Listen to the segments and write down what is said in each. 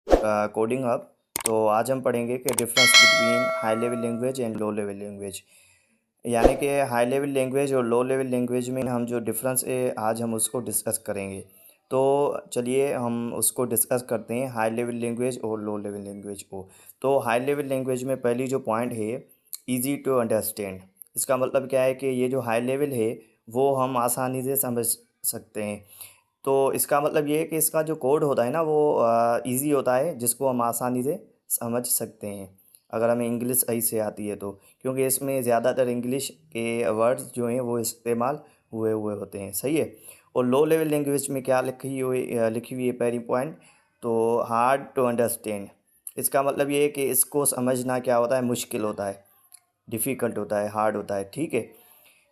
Coding hub. तो आज हम पढ़ेंगे कि difference between high level language and low level language, यानी कि हाई लेवल लैंग्वेज और लो लेवल लैंग्वेज में हम जो डिफरेंस है आज हम उसको डिस्कस करेंगे। तो चलिए हम उसको डिस्कस करते हैं, हाई लेवल लैंग्वेज और लो लेवल लैंग्वेज को। तो हाई लेवल लैंग्वेज में पहली जो पॉइंट है, इजी टू अंडरस्टैंड। इसका मतलब क्या है कि ये जो हाई लेवल है वो हम आसानी से समझ सकते हैं। तो इसका मतलब ये है कि इसका जो कोड होता है ना वो इजी होता है, जिसको हम आसानी से समझ सकते हैं अगर हमें इंग्लिश सही से आती है तो, क्योंकि इसमें ज़्यादातर इंग्लिश के वर्ड्स जो हैं वो इस्तेमाल हुए हुए होते हैं। सही है। और लो लेवल लैंग्वेज में क्या लिखी हुई है पहली पॉइंट, तो हार्ड टू अंडरस्टैंड। इसका मतलब ये है कि इसको समझना क्या होता है, मुश्किल होता है, डिफ़िकल्ट होता है, हार्ड होता है। ठीक है,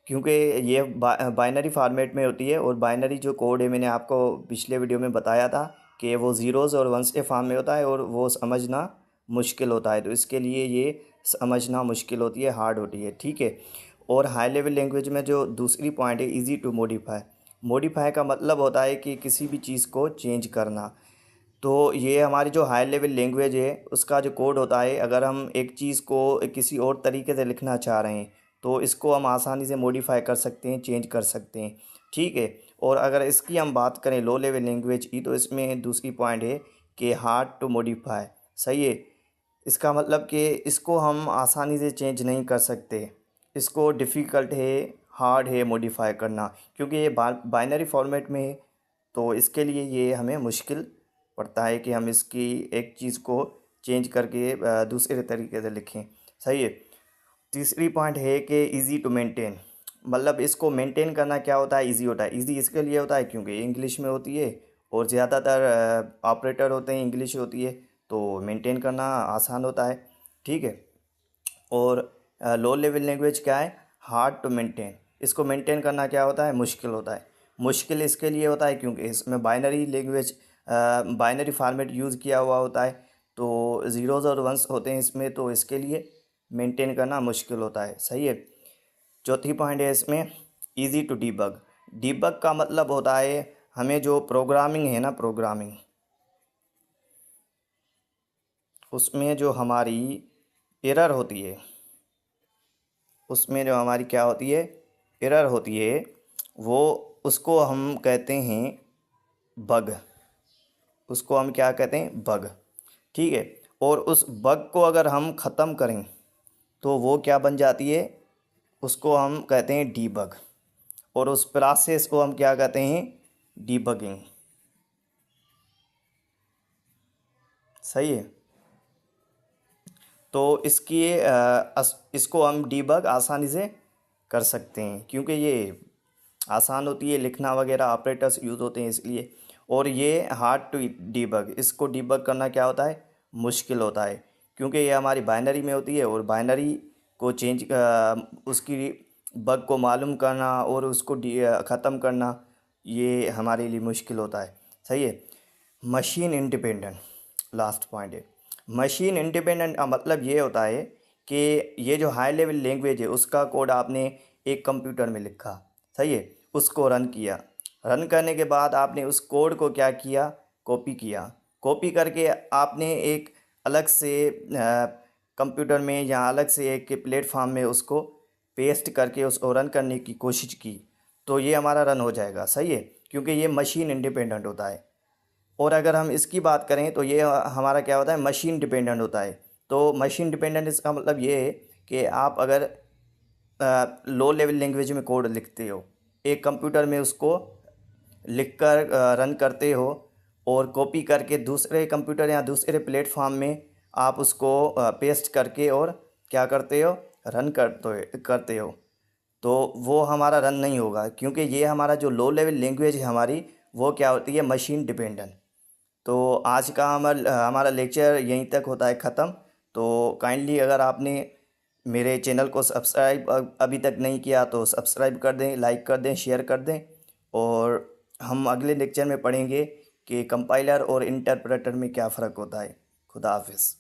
क्योंकि ये बाइनरी फॉर्मेट में होती है, और बाइनरी जो कोड है मैंने आपको पिछले वीडियो में बताया था कि वो ज़ीरोज़ और वंस के फॉर्म में होता है और वो समझना मुश्किल होता है। तो इसके लिए ये समझना मुश्किल होती है, हार्ड होती है। ठीक है। और हाई लेवल लैंग्वेज में जो दूसरी पॉइंट है, इजी टू मॉडिफाई। मॉडिफाई का मतलब होता है कि किसी भी चीज़ को चेंज करना। तो ये हमारी जो हाई लेवल लैंग्वेज है उसका जो कोड होता है, अगर हम एक चीज़ को किसी और तरीके से लिखना चाह रहे हैं तो इसको हम आसानी से मॉडिफाई कर सकते हैं, चेंज कर सकते हैं। ठीक है। और अगर इसकी हम बात करें लो लेवल लैंग्वेज की, तो इसमें दूसरी पॉइंट है कि हार्ड टू मॉडिफाई। सही है। इसका मतलब कि इसको हम आसानी से चेंज नहीं कर सकते, इसको डिफ़िकल्ट है, हार्ड है मॉडिफाई करना, क्योंकि ये बाइनरी फॉर्मेट में है। तो इसके लिए ये हमें मुश्किल पड़ता है कि हम इसकी एक चीज़ को चेंज करके दूसरे तरीके से लिखें। सही है। तीसरी पॉइंट है कि इजी टू मेंटेन। मतलब इसको मेंटेन करना क्या होता है, इजी होता है। इजी इसके लिए होता है क्योंकि इंग्लिश में होती है और ज़्यादातर ऑपरेटर होते हैं, इंग्लिश होती है, तो मेंटेन करना आसान होता है। ठीक है। और लो लेवल लैंग्वेज क्या है, हार्ड टू मेंटेन। इसको मेंटेन करना क्या होता है, मुश्किल होता है। मुश्किल इसके लिए होता है क्योंकि इसमें बाइनरी फॉर्मेट यूज़ किया हुआ होता है, तो ज़ीरोज़ और वंस होते हैं इसमें, तो इसके लिए मेंटेन करना मुश्किल होता है। सही है। चौथी पॉइंट है इसमें, इजी टू डीबग। डीबग का मतलब होता है हमें जो प्रोग्रामिंग है ना, प्रोग्रामिंग, उसमें जो हमारी एरर होती है, उसमें जो हमारी क्या होती है, एरर होती है, वो उसको हम कहते हैं बग। उसको हम क्या कहते हैं, बग। ठीक है। और उस बग को अगर हम ख़त्म करें तो वो क्या बन जाती है, उसको हम कहते हैं डीबग। और उस प्रोसेस को हम क्या कहते हैं, डीबगिंग। सही है। तो इसको हम डीबग आसानी से कर सकते हैं, क्योंकि ये आसान होती है, लिखना वगैरह ऑपरेटर्स यूज़ होते हैं इसलिए। और ये हार्ड टू डीबग, इसको डीबग करना क्या होता है, मुश्किल होता है, क्योंकि ये हमारी बाइनरी में होती है, और बाइनरी को उसकी बग को मालूम करना और उसको ख़त्म करना ये हमारे लिए मुश्किल होता है। सही है। मशीन इंडिपेंडेंट लास्ट पॉइंट है। मशीन इंडिपेंडेंट का मतलब ये होता है कि ये जो हाई लेवल लैंग्वेज है उसका कोड आपने एक कंप्यूटर में लिखा। सही है। उसको रन किया, रन करने के बाद आपने उस कोड को क्या किया, कॉपी किया। कॉपी करके आपने एक अलग से कंप्यूटर में या अलग से एक प्लेटफॉर्म में उसको पेस्ट करके उसको रन करने की कोशिश की, तो ये हमारा रन हो जाएगा। सही है, क्योंकि ये मशीन इंडिपेंडेंट होता है। और अगर हम इसकी बात करें तो ये हमारा क्या होता है, मशीन डिपेंडेंट होता है। तो मशीन डिपेंडेंट इसका मतलब ये है कि आप अगर लो लेवल लैंग्वेज में कोड लिखते हो, एक कंप्यूटर में उसको लिखकर रन करते हो, और कॉपी करके दूसरे कंप्यूटर या दूसरे प्लेटफॉर्म में आप उसको पेस्ट करके और क्या करते हो, रन करते हो, तो वो हमारा रन नहीं होगा, क्योंकि ये हमारा जो लो लेवल लैंग्वेज है हमारी, वो क्या होती है, मशीन डिपेंडेंट। तो आज का हमारा लेक्चर यहीं तक होता है ख़त्म। तो काइंडली अगर आपने मेरे चैनल को सब्सक्राइब अभी तक नहीं किया तो सब्सक्राइब कर दें, लाइक कर दें, शेयर कर दें। और हम अगले लेक्चर में पढ़ेंगे कि कंपाइलर और इंटरप्रेटर में क्या फ़र्क होता है। खुदा हाफिज़।